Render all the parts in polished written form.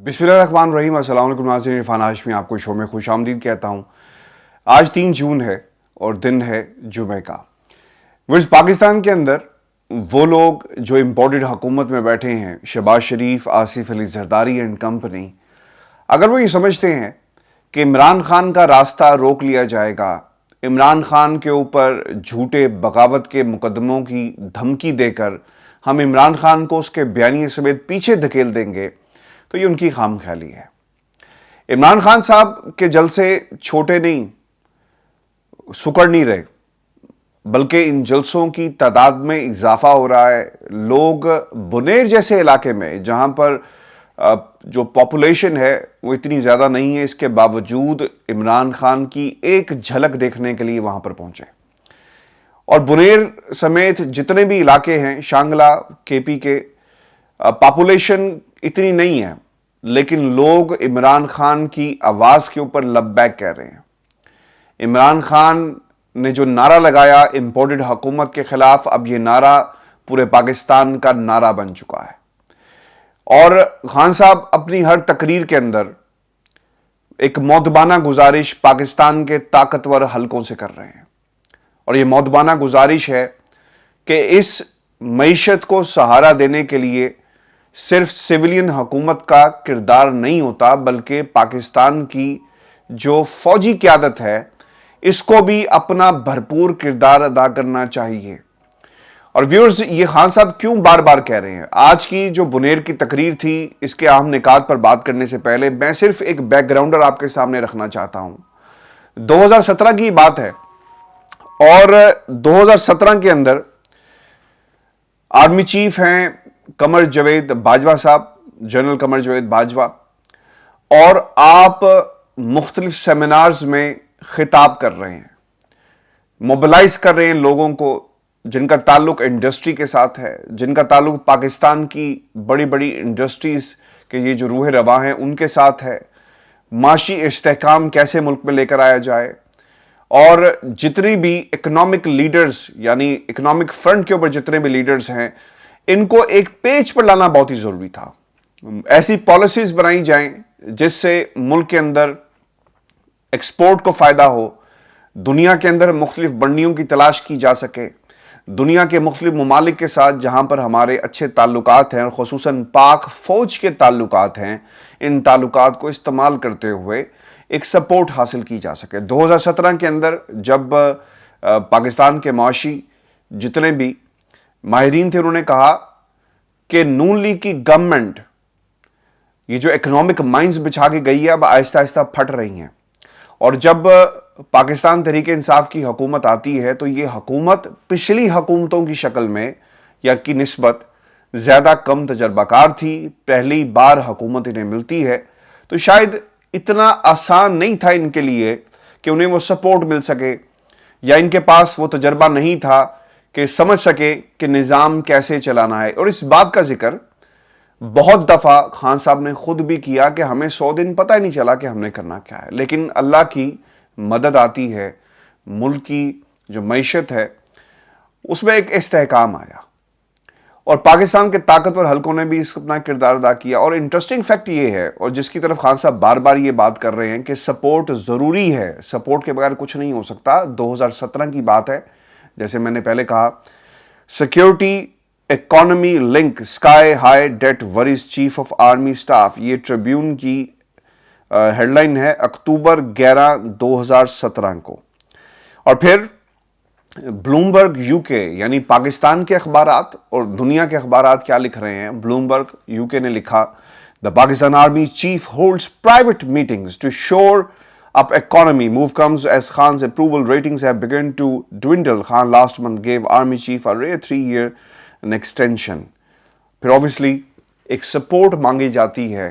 बिस्मिल्लाहिर्रहमानिर्रहीम। अस्सलाम वालेकुम नाज़रीन, इरफान हाशमी आपको शो में खुश आमदीद कहता हूँ। आज 3 जून है और दिन है जुमे का। पाकिस्तान के अंदर वो लोग जो इम्पोर्टेड हुकूमत में बैठे हैं, शहबाज शरीफ, आसिफ अली जरदारी एंड कंपनी, अगर वो ये समझते हैं कि इमरान खान का रास्ता रोक लिया जाएगा, इमरान खान के ऊपर झूठे बगावत के मुकदमों की धमकी देकर हम इमरान खान को उसके बयानिए समेत पीछे धकेल देंगे, तो ये उनकी खामख्याली है। इमरान खान साहब के जलसे छोटे नहीं, सुकड़ नहीं रहे, बल्कि इन जलसों की तादाद में इजाफा हो रहा है। लोग बुनेर जैसे इलाके में, जहां पर जो पॉपुलेशन है वो इतनी ज़्यादा नहीं है, इसके बावजूद इमरान खान की एक झलक देखने के लिए वहां पर पहुंचे। और बुनेर समेत जितने भी इलाके हैं, शांगला, केपी के, पॉपुलेशन इतनी नहीं है, लेकिन लोग इमरान खान की आवाज़ के ऊपर लब्बैक कह रहे हैं। इमरान खान ने जो नारा लगाया इंपोर्टेड हुकूमत के खिलाफ, अब ये नारा पूरे पाकिस्तान का नारा बन चुका है। और खान साहब अपनी हर तकरीर के अंदर एक मौदबाना गुजारिश पाकिस्तान के ताकतवर हलकों से कर रहे हैं। और ये मौदबाना गुजारिश है कि इस मईशत को सहारा देने के लिए सिर्फ सिविलियन हुकूमत का किरदार नहीं होता, बल्कि पाकिस्तान की जो फौजी क़यादत है, इसको भी अपना भरपूर किरदार अदा करना चाहिए। और व्यूअर्स, ये खान साहब क्यों बार बार कह रहे हैं? आज की जो बुनेर की तकरीर थी, इसके अहम निकात पर बात करने से पहले मैं सिर्फ एक बैकग्राउंडर आपके सामने रखना चाहता हूं। 2017 की बात है और 2017 के अंदर आर्मी चीफ हैं कमर जावेद बाजवा साहब, जनरल कमर जावेद बाजवा, और आप मुख्तलिफ सेमिनार्स में खिताब कर रहे हैं, मोबिलाइज कर रहे हैं लोगों को जिनका ताल्लुक इंडस्ट्री के साथ है, जिनका ताल्लुक पाकिस्तान की बड़ी बड़ी इंडस्ट्रीज के ये जो रूह रवा हैं उनके साथ है। माशी इस्तेहकाम कैसे मुल्क में लेकर आया जाए, और जितनी भी इकोनॉमिक लीडर्स, यानी इकोनॉमिक फ्रंट के ऊपर जितने भी लीडर्स हैं, इनको एक पेज पर लाना बहुत ही जरूरी था। ऐसी पॉलिसीज बनाई जाएं जिससे मुल्क के अंदर एक्सपोर्ट को फायदा हो, दुनिया के अंदर मुख्तलिफ बंडियों की तलाश की जा सके, दुनिया के मुख्तलिफ ममालिक के साथ जहां पर हमारे अच्छे ताल्लुकात हैं, और खुसूसन पाक फौज के ताल्लुकात हैं, इन ताल्लुकात को इस्तेमाल करते हुए एक सपोर्ट हासिल की जा सके। 2017 के अंदर जब पाकिस्तान के मुआशी जितने भी माहिरीन थे, उन्होंने कहा कि नून लीग की गवर्नमेंट ये जो इकोनॉमिक माइंस बिछा के गई है, अब आहिस्ता आहिस्ता फट रही हैं। और जब पाकिस्तान तहरीक इंसाफ की हुकूमत आती है, तो ये हुकूमत पिछली हुकूमतों की शक्ल में या की निस्बत ज़्यादा कम तजर्बाकार थी। पहली बार हुकूमत इन्हें मिलती है, तो शायद इतना आसान नहीं था इनके लिए कि उन्हें वो सपोर्ट मिल सके, या इनके पास वो तजर्बा नहीं था कि समझ सके कि निज़ाम कैसे चलाना है। और इस बात का जिक्र बहुत दफ़ा खान साहब ने खुद भी किया कि हमें 100 दिन पता ही नहीं चला कि हमने करना क्या है, लेकिन अल्लाह की मदद आती है, मुल्क की जो मईशत है उसमें एक इस्तेहकाम आया, और पाकिस्तान के ताकतवर हलकों ने भी इस अपना किरदार अदा किया। और इंटरेस्टिंग फैक्ट ये है, और जिसकी तरफ खान साहब बार बार ये बात कर रहे हैं कि सपोर्ट ज़रूरी है, सपोर्ट के बगैर कुछ नहीं हो सकता। 2017 की बात है, जैसे मैंने पहले कहा, security economy link sky high debt worries chief of army staff, ये ट्रिब्यून की हेडलाइन है अक्टूबर 11, 2017 को। और फिर ब्लूमबर्ग यूके, यानी पाकिस्तान के अखबारात और दुनिया के अखबारात क्या लिख रहे हैं? ब्लूमबर्ग यूके ने लिखा, the Pakistan army chief holds private meetings to shore up economy. Move comes as Khan's approval ratings have begun to dwindle. Khan last month gave army chief a rare 3-year extension. फिर obviously एक support मांगी जाती है,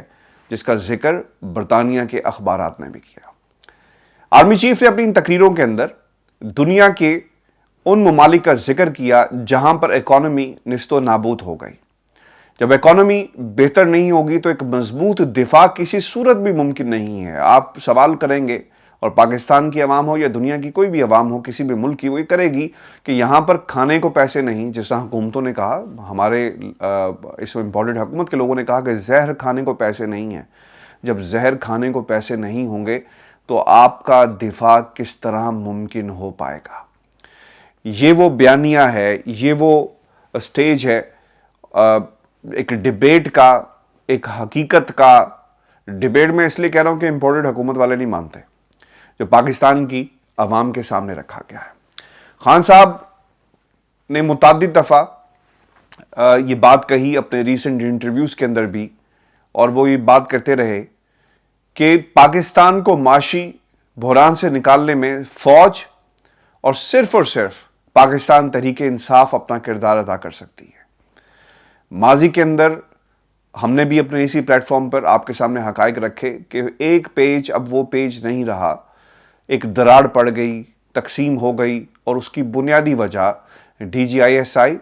जिसका जिक्र बरतानिया के अखबारात ने भी किया। आर्मी चीफ ने अपनी इन तकरीरों के अंदर दुनिया के उन ममालिक का जिक्र किया जहां पर इकोनॉमी निस्तो नाबूद हो गई। जब इकोनॉमी बेहतर नहीं होगी तो एक मजबूत दिफा किसी सूरत भी मुमकिन नहीं है। आप सवाल करेंगे اور پاکستان کی عوام ہو یا دنیا کی کوئی بھی عوام ہو کسی بھی ملک کی، وہ یہ کرے گی کہ یہاں پر کھانے کو پیسے نہیں، جس طرح حکومتوں نے کہا، ہمارے اس امپورٹڈ حکومت کے لوگوں نے کہا کہ زہر کھانے کو پیسے نہیں ہیں۔ جب زہر کھانے کو پیسے نہیں ہوں گے تو آپ کا دفاع کس طرح ممکن ہو پائے گا؟ یہ وہ بیانیہ ہے، یہ وہ سٹیج ہے ایک ڈیبیٹ کا، ایک حقیقت کا۔ ڈیبیٹ میں اس لیے کہہ رہا ہوں کہ امپورٹڈ حکومت والے نہیں مانتے، جو پاکستان کی عوام کے سامنے رکھا گیا ہے۔ خان صاحب نے متعدد دفعہ یہ بات کہی اپنے ریسنٹ انٹرویوز کے اندر بھی، اور وہ یہ بات کرتے رہے کہ پاکستان کو معاشی بحران سے نکالنے میں فوج اور صرف پاکستان تحریک انصاف اپنا کردار ادا کر سکتی ہے۔ ماضی کے اندر ہم نے بھی اپنے اسی پلیٹ فارم پر آپ کے سامنے حقائق رکھے کہ ایک پیج اب وہ پیج نہیں رہا، ایک دراڑ پڑ گئی، تقسیم ہو گئی، اور اس کی بنیادی وجہ DGISI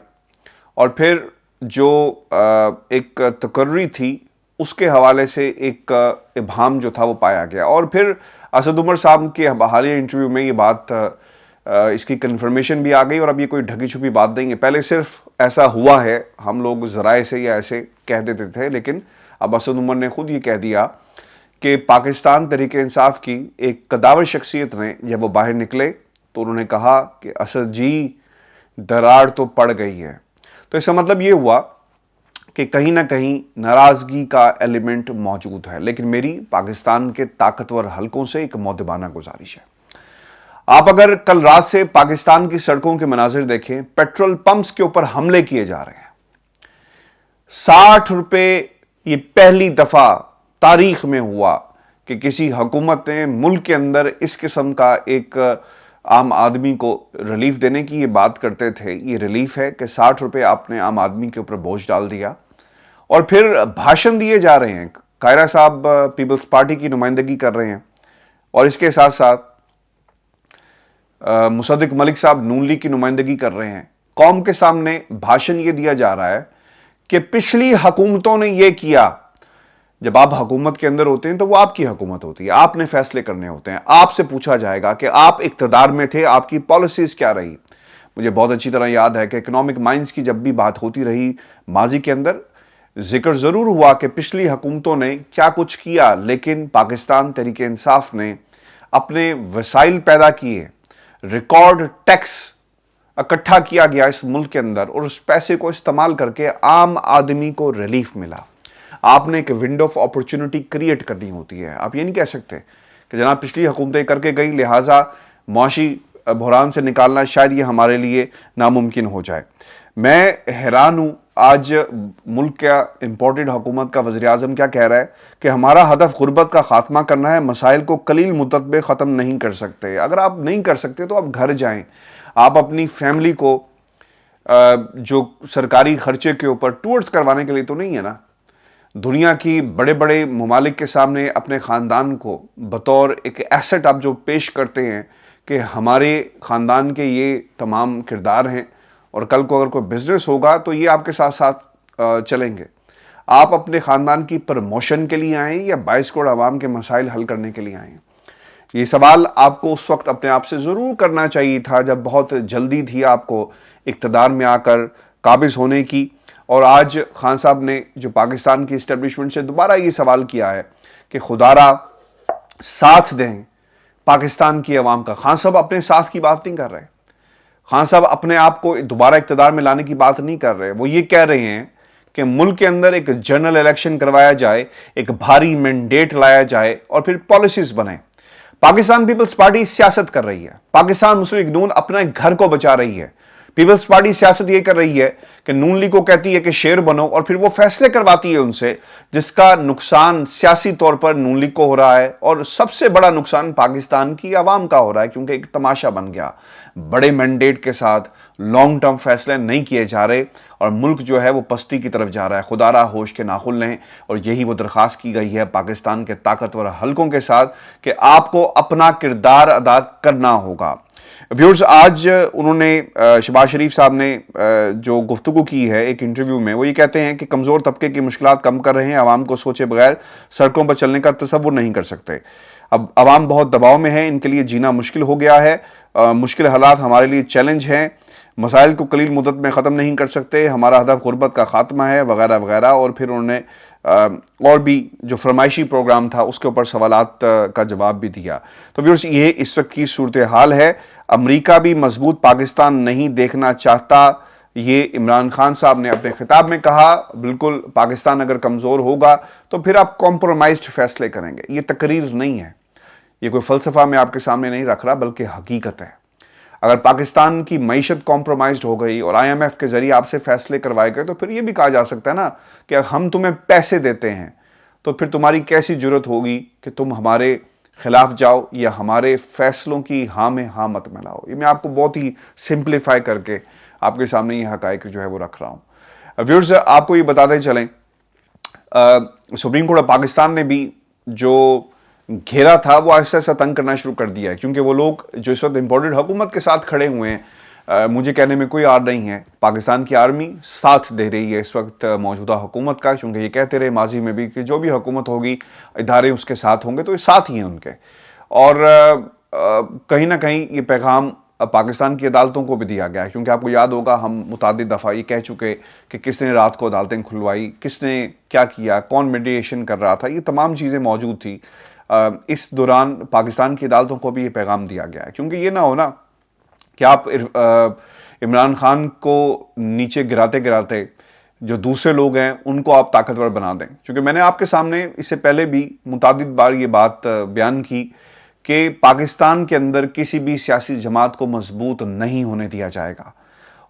اور پھر جو ایک تقرری تھی اس کے حوالے سے ایک ابہام جو تھا وہ پایا گیا۔ اور پھر اسد عمر صاحب کے حالیہ انٹرویو میں یہ بات اس کی کنفرمیشن بھی آ گئی، اور اب یہ کوئی ڈھکی چھپی بات نہیں ہے۔ پہلے صرف ایسا ہوا ہے، ہم لوگ ذرائع سے یا ایسے کہہ دیتے تھے، لیکن اب اسد عمر نے خود یہ کہہ دیا کہ پاکستان تحریک انصاف کی ایک قداور شخصیت نے جب وہ باہر نکلے تو انہوں نے کہا کہ اسد جی دراڑ تو پڑ گئی ہے۔ تو اس کا مطلب یہ ہوا کہ کہیں نہ کہیں ناراضگی کا ایلیمنٹ موجود ہے۔ لیکن میری پاکستان کے طاقتور حلقوں سے ایک مؤدبانہ گزارش ہے، آپ اگر کل رات سے پاکستان کی سڑکوں کے مناظر دیکھیں، پیٹرول پمپس کے اوپر حملے کیے جا رہے ہیں۔ 60 روپے یہ پہلی دفعہ تاریخ میں ہوا کہ کسی حکومت نے ملک کے اندر اس قسم کا ایک عام آدمی کو ریلیف دینے کی یہ بات کرتے تھے۔ یہ ریلیف ہے کہ 60 روپے آپ نے عام آدمی کے اوپر بوجھ ڈال دیا، اور پھر بھاشن دیے جا رہے ہیں۔ قاہرہ صاحب پیپلز پارٹی کی نمائندگی کر رہے ہیں، اور اس کے ساتھ ساتھ مصدق ملک صاحب نون لیگ کی نمائندگی کر رہے ہیں۔ قوم کے سامنے بھاشن یہ دیا جا رہا ہے کہ پچھلی حکومتوں نے یہ کیا۔ جب آپ حکومت کے اندر ہوتے ہیں تو وہ آپ کی حکومت ہوتی ہے، آپ نے فیصلے کرنے ہوتے ہیں، آپ سے پوچھا جائے گا کہ آپ اقتدار میں تھے، آپ کی پالیسیز کیا رہی۔ مجھے بہت اچھی طرح یاد ہے کہ اکنامک مائنز کی جب بھی بات ہوتی رہی ماضی کے اندر، ذکر ضرور ہوا کہ پچھلی حکومتوں نے کیا کچھ کیا، لیکن پاکستان تحریک انصاف نے اپنے وسائل پیدا کیے، ریکارڈ ٹیکس اکٹھا کیا گیا اس ملک کے اندر، اور اس پیسے کو استعمال کر کے عام آدمی کو ریلیف ملا۔ آپ نے ایک ونڈو آف اپرچونٹی کریٹ کرنی ہوتی ہے۔ آپ یہ نہیں کہہ سکتے کہ جناب پچھلی حکومتیں کر کے گئی، لہٰذا معاشی بحران سے نکالنا شاید یہ ہمارے لیے ناممکن ہو جائے۔ میں حیران ہوں، آج ملک کا امپورٹڈ حکومت کا وزیر اعظم کیا کہہ رہا ہے کہ ہمارا ہدف غربت کا خاتمہ کرنا ہے، مسائل کو قلیل مدت میں ختم نہیں کر سکتے۔ اگر آپ نہیں کر سکتے تو آپ گھر جائیں، آپ اپنی فیملی کو جو سرکاری خرچے کے اوپر ٹورز کروانے کے لیے تو نہیں ہے نا۔ دنیا کی بڑے بڑے ممالک کے سامنے اپنے خاندان کو بطور ایک ایسٹ آپ جو پیش کرتے ہیں کہ ہمارے خاندان کے یہ تمام کردار ہیں، اور کل کو اگر کوئی بزنس ہوگا تو یہ آپ کے ساتھ ساتھ چلیں گے۔ آپ اپنے خاندان کی پروموشن کے لیے آئیں یا 22 کروڑ عوام کے مسائل حل کرنے کے لیے آئیں؟ یہ سوال آپ کو اس وقت اپنے آپ سے ضرور کرنا چاہیے تھا جب بہت جلدی تھی آپ کو اقتدار میں آ کر قابض ہونے کی۔ اور آج خان صاحب نے جو پاکستان کی اسٹیبلشمنٹ سے دوبارہ یہ سوال کیا ہے کہ خدا را ساتھ دیں پاکستان کی عوام کا۔ خان صاحب اپنے ساتھ کی بات نہیں کر رہے، خان صاحب اپنے آپ کو دوبارہ اقتدار میں لانے کی بات نہیں کر رہے۔ وہ یہ کہہ رہے ہیں کہ ملک کے اندر ایک جنرل الیکشن کروایا جائے، ایک بھاری مینڈیٹ لایا جائے، اور پھر پالیسیز بنیں۔ پاکستان پیپلز پارٹی سیاست کر رہی ہے، پاکستان مسلم لیگ نون اپنے گھر کو بچا رہی ہے۔ پیپلز پارٹی سیاست یہ کر رہی ہے کہ نون لیگ کو کہتی ہے کہ شیر بنو، اور پھر وہ فیصلے کرواتی ہے ان سے، جس کا نقصان سیاسی طور پر نون لیگ کو ہو رہا ہے، اور سب سے بڑا نقصان پاکستان کی عوام کا ہو رہا ہے، کیونکہ ایک تماشا بن گیا۔ بڑے مینڈیٹ کے ساتھ لانگ ٹرم فیصلے نہیں کیے جا رہے، اور ملک جو ہے وہ پستی کی طرف جا رہا ہے۔ خدا را ہوش کے ناخن لیں، اور یہی وہ درخواست کی گئی ہے پاکستان کے طاقتور حلقوں کے ساتھ کہ آپ کو اپنا کردار ادا کرنا ہوگا۔ व्यूअर्स, आज उन्होंने शहबाज शरीफ साहब ने जो गुफ्तगू की है एक इंटरव्यू में, वो ये कहते हैं कि कमज़ोर तबके की मुश्किलात कम कर रहे हैं, आवाम को सोचे बगैर सड़कों पर चलने का तसव्वुर नहीं कर सकते। अब आवाम बहुत दबाव में है, इनके लिए जीना मुश्किल हो गया है, मुश्किल हालात हमारे लिए चैलेंज हैं, मसाइल को कलील मुद्दत में ख़त्म नहीं कर सकते, हमारा हदफ गुर्बत का ख़ात्मा है, वगैरह वगैरह। और फिर उन्होंने और भी जो फरमाइशी प्रोग्राम था उसके ऊपर सवालात का जवाब भी दिया। तो व्यूअर्स, ये इस वक्त की सूरत हाल है। अमेरिका भी मजबूत पाकिस्तान नहीं देखना चाहता, ये इमरान खान साहब ने अपने खिताब में कहा। बिल्कुल, पाकिस्तान अगर कमज़ोर होगा तो फिर आप कॉम्प्रोमाइज्ड फैसले करेंगे। ये तकरीर नहीं है, ये कोई फ़लसफ़ा मैं आपके सामने नहीं रख रहा, बल्कि हकीकत है। अगर पाकिस्तान की मईशत कॉम्प्रोमाइज़ हो गई और IMF के ज़रिए आपसे फ़ैसले करवाए गए, तो फिर ये भी कहा जा सकता है ना कि हम तुम्हें पैसे देते हैं तो फिर तुम्हारी कैसी ज़रूरत होगी कि तुम हमारे ख़िलाफ़ जाओ या हमारे फ़ैसलों की हाँ में हाँ मत मिलाओ। ये मैं आपको बहुत ही सिंप्लीफाई करके आपके सामने ये हक़ाइक़ जो है वो रख रहा हूँ। व्यूअर्स, आपको ये बताते चलें, सुप्रीम कोर्ट ऑफ पाकिस्तान ने भी जो घेरा था वो ऐसा ऐसा तंग करना शुरू कर दिया है, क्योंकि वो लोग जो इस वक्त इम्पोर्टेड हुकूमत के साथ खड़े हुए हैं, मुझे कहने में कोई आर नहीं है, पाकिस्तान की आर्मी साथ दे रही है इस वक्त मौजूदा हुकूमत का, क्योंकि ये कहते रहे माजी में भी कि जो भी हुकूमत होगी इदारे उसके साथ होंगे, तो ये साथ ही हैं उनके। और कहीं ना कहीं ये पैगाम पाकिस्तान की अदालतों को भी दिया गया है, क्योंकि आपको याद होगा हम मुतादिद दफ़ा ये कह चुके कि किसने रात को अदालतें खुलवाई, किसने क्या किया, कौन मीडिएशन कर रहा था, ये तमाम चीज़ें मौजूद थी। इस दौरान पाकिस्तान की अदालतों को भी ये पैगाम दिया गया है, क्योंकि ये ना हो ना कि आप इमरान खान को नीचे गिराते गिराते जो दूसरे लोग हैं उनको आप ताकतवर बना दें। क्योंकि मैंने आपके सामने इससे पहले भी मुतादिद बार ये बात बयान की कि पाकिस्तान के अंदर किसी भी सियासी जमात को मजबूत नहीं होने दिया जाएगा,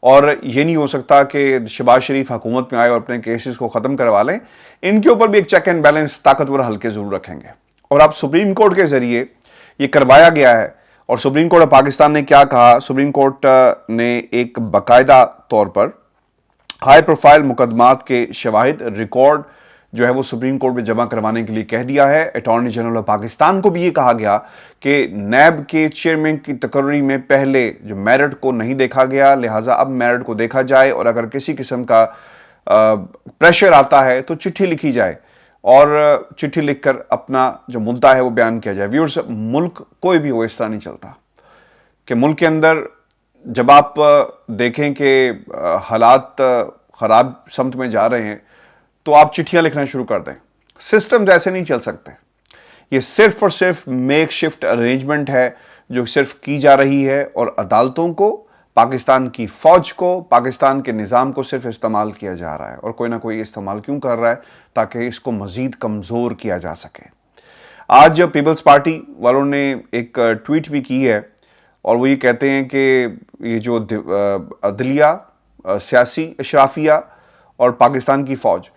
और ये नहीं हो सकता कि शहबाज शरीफ हुकूमत में आए और अपने केसेस को ख़त्म करवा लें। इनके ऊपर भी एक चेक एंड बैलेंस ताकतवर हल्के ज़रूर रखेंगे, और अब सुप्रीम कोर्ट के ज़रिए ये करवाया गया है। और सुप्रीम कोर्ट ऑफ पाकिस्तान ने क्या कहा, सुप्रीम कोर्ट ने एक बाकायदा तौर पर हाई प्रोफाइल मुकदमात के शवाहिद रिकॉर्ड जो है वो सुप्रीम कोर्ट में जमा करवाने के लिए कह दिया है। अटॉर्नी जनरल ऑफ पाकिस्तान को भी ये कहा गया कि नैब के चेयरमैन की तकर्री में पहले जो मेरिट को नहीं देखा गया, लिहाजा अब मेरिट को देखा जाए, और अगर किसी किस्म का प्रेशर आता है तो चिट्ठी लिखी जाए और चिट्ठी लिखकर अपना जो मुद्दा है वो बयान किया जाए। व्यूअर्स, मुल्क कोई भी हो इस तरह नहीं चलता कि मुल्क के अंदर जब आप देखें कि हालात ख़राब समत में जा रहे हैं तो आप चिट्ठियां लिखना शुरू कर दें। सिस्टम ऐसे नहीं चल सकते। ये सिर्फ और सिर्फ मेक शिफ्ट अरेंजमेंट है जो सिर्फ की जा रही है, और अदालतों को, पाकिस्तान की फ़ौज को, पाकिस्तान के निज़ाम को सिर्फ इस्तेमाल किया जा रहा है। और कोई ना कोई इस्तेमाल क्यों कर रहा है? ताकि इसको मज़ीद कमज़ोर किया जा सके। आज पीपल्स पार्टी वालों ने एक ट्वीट भी की है, और वो ये कहते हैं कि ये जो अदलिया, सियासी अशराफिया और पाकिस्तान की फ़ौज,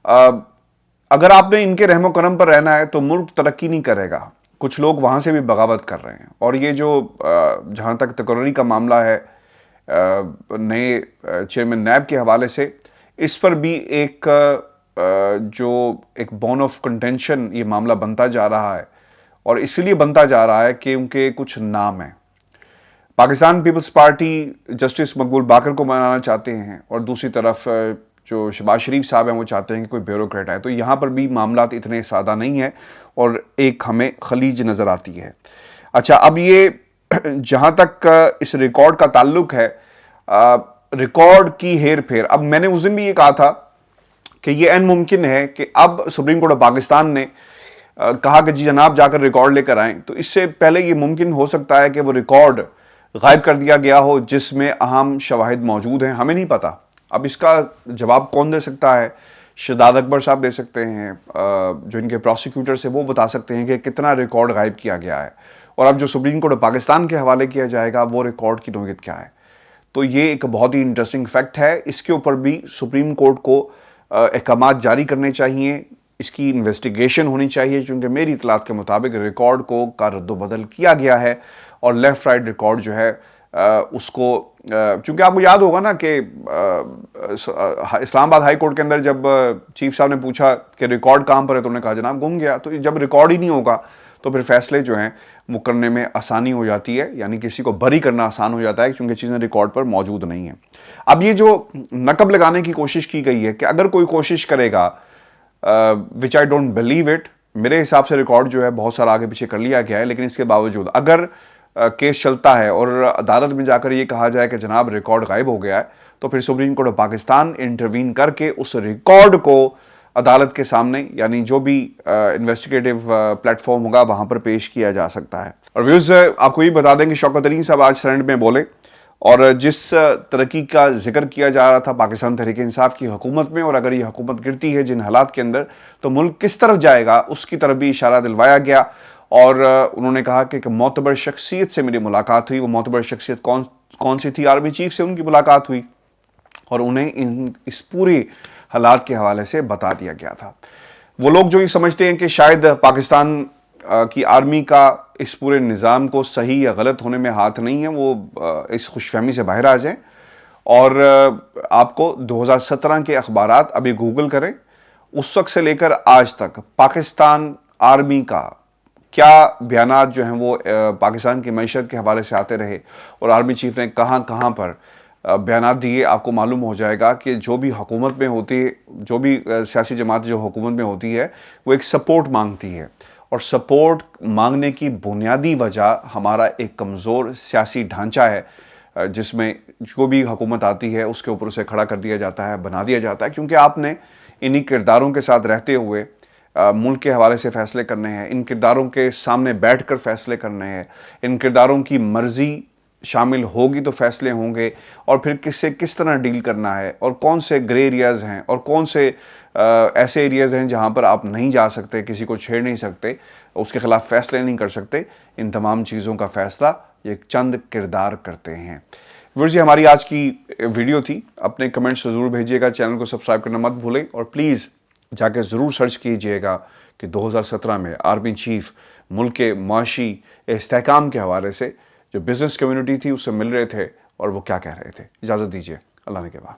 अगर आपने इनके रहमो करम पर रहना है तो मुल्क तरक्की नहीं करेगा। कुछ लोग वहाँ से भी बगावत कर रहे हैं। और ये जो जहाँ तक तकर्री का मामला है नए चेयरमैन नैब के हवाले से, इस पर भी एक जो एक बोन ऑफ कंटेंशन ये मामला बनता जा रहा है, और इसलिए बनता जा रहा है कि उनके कुछ नाम हैं। पाकिस्तान पीपल्स पार्टी जस्टिस मकबूल बाकर को बनाना चाहते हैं, और दूसरी तरफ जो शहबाज शरीफ साहब हैं वो चाहते हैं कि कोई ब्यूरोक्रेट आए। तो यहाँ पर भी मामला इतने सादा नहीं है, और एक हमें खलीज नज़र आती है। अच्छा, अब ये जहाँ तक इस रिकॉर्ड का ताल्लुक है, रिकॉर्ड की हेर फेर, अब मैंने उस दिन भी ये कहा था कि ये ऐन मुमकिन है कि अब सुप्रीम कोर्ट ऑफ पाकिस्तान ने कहा कि जी जनाब जाकर रिकॉर्ड लेकर आएँ, तो इससे पहले ये मुमकिन हो सकता है कि वो रिकॉर्ड गायब कर दिया गया हो जिसमें अहम शवाहिद मौजूद हैं। हमें नहीं पता। अब इसका जवाब कौन दे सकता है? शहजाद अकबर साहब दे सकते हैं, जो इनके प्रोसिक्यूटर्स हैं वो बता सकते हैं कि कितना रिकॉर्ड गायब किया गया है, और अब जो सुप्रीम कोर्ट ऑफ पाकिस्तान के हवाले किया जाएगा वो रिकॉर्ड की नौयत क्या है। तो ये एक बहुत ही इंटरेस्टिंग फैक्ट है। इसके ऊपर भी सुप्रीम कोर्ट को अहकामात जारी करने चाहिए, इसकी इन्वेस्टिगेशन होनी चाहिए, क्योंकि मेरी इतलात के मुताबिक रिकॉर्ड को का रद्दोबदल किया गया है, और लेफ़्ट राइट रिकॉर्ड जो है उसको, क्योंकि आपको याद होगा ना कि इस्लामाबाद हाई कोर्ट के अंदर जब चीफ साहब ने पूछा कि रिकॉर्ड कहाँ पर है, तो उन्होंने कहा जनाब गुम गया। तो जब रिकॉर्ड ही नहीं होगा تو پھر فیصلے جو ہیں وہ کرنے میں آسانی ہو جاتی ہے، یعنی کسی کو بری کرنا آسان ہو جاتا ہے کیونکہ چیزیں ریکارڈ پر موجود نہیں ہیں۔ اب یہ جو نقب لگانے کی کوشش کی گئی ہے کہ اگر کوئی کوشش کرے گا وچ آئی ڈونٹ بلیو اٹ، میرے حساب سے ریکارڈ جو ہے بہت سارا آگے پیچھے کر لیا گیا ہے، لیکن اس کے باوجود اگر کیس چلتا ہے اور عدالت میں جا کر یہ کہا جائے کہ جناب ریکارڈ غائب ہو گیا ہے، تو پھر supreme court of Pakistan intervene کر کے اس ریکارڈ کو عدالت کے سامنے، یعنی جو بھی انویسٹیگیٹو پلیٹ فارم ہوگا وہاں پر پیش کیا جا سکتا ہے۔ اور ویوز آپ کو یہ بتا دیں کہ شوکت ترین صاحب آج سینیٹ میں بولے اور جس ترقی کا ذکر کیا جا رہا تھا پاکستان تحریک انصاف کی حکومت میں، اور اگر یہ حکومت گرتی ہے جن حالات کے اندر تو ملک کس طرف جائے گا، اس کی طرف بھی اشارہ دلوایا گیا۔ اور انہوں نے کہا کہ معتبر شخصیت سے میری ملاقات ہوئی۔ وہ معتبر شخصیت کون سی تھی؟ آرمی چیف سے ان کی ملاقات ہوئی اور انہیں اس پوری حالات کے حوالے سے بتا دیا گیا تھا۔ وہ لوگ جو یہ سمجھتے ہیں کہ شاید پاکستان کی آرمی کا اس پورے نظام کو صحیح یا غلط ہونے میں ہاتھ نہیں ہے، وہ اس خوش فہمی سے باہر آ جائیں اور آپ کو 2017 کے اخبارات ابھی گوگل کریں، اس وقت سے لے کر آج تک پاکستان آرمی کا کیا بیانات جو ہیں وہ پاکستان کی معیشت کے حوالے سے آتے رہے اور آرمی چیف نے کہاں کہاں پر بیانات دیے، آپ کو معلوم ہو جائے گا کہ جو بھی حکومت میں ہوتی ہے، جو بھی سیاسی جماعت جو حکومت میں ہوتی ہے، وہ ایک سپورٹ مانگتی ہے، اور سپورٹ مانگنے کی بنیادی وجہ ہمارا ایک کمزور سیاسی ڈھانچہ ہے، جس میں جو بھی حکومت آتی ہے اس کے اوپر اسے کھڑا کر دیا جاتا ہے، بنا دیا جاتا ہے، کیونکہ آپ نے انہی کرداروں کے ساتھ رہتے ہوئے ملک کے حوالے سے فیصلے کرنے ہیں، ان کرداروں کے سامنے بیٹھ کر فیصلے کرنے ہیں، ان کرداروں کی مرضی شامل ہوگی تو فیصلے ہوں گے، اور پھر کس سے کس طرح ڈیل کرنا ہے، اور کون سے گرے ایریاز ہیں اور کون سے ایسے ایریاز ہیں جہاں پر آپ نہیں جا سکتے، کسی کو چھیڑ نہیں سکتے، اس کے خلاف فیصلے نہیں کر سکتے، ان تمام چیزوں کا فیصلہ یہ چند کردار کرتے ہیں۔ ویورز، یہ ہماری آج کی ویڈیو تھی، اپنے کمنٹس ضرور بھیجیے گا، چینل کو سبسکرائب کرنا مت بھولیں، اور پلیز جا کے ضرور سرچ کیجئے گا کہ 2017 میں آرمی چیف ملک کے معاشی استحکام کے حوالے سے جو بزنس کمیونٹی تھی اس سے مل رہے تھے اور وہ کیا کہہ رہے تھے۔ اجازت دیجیے، اللہ نے کے بعد۔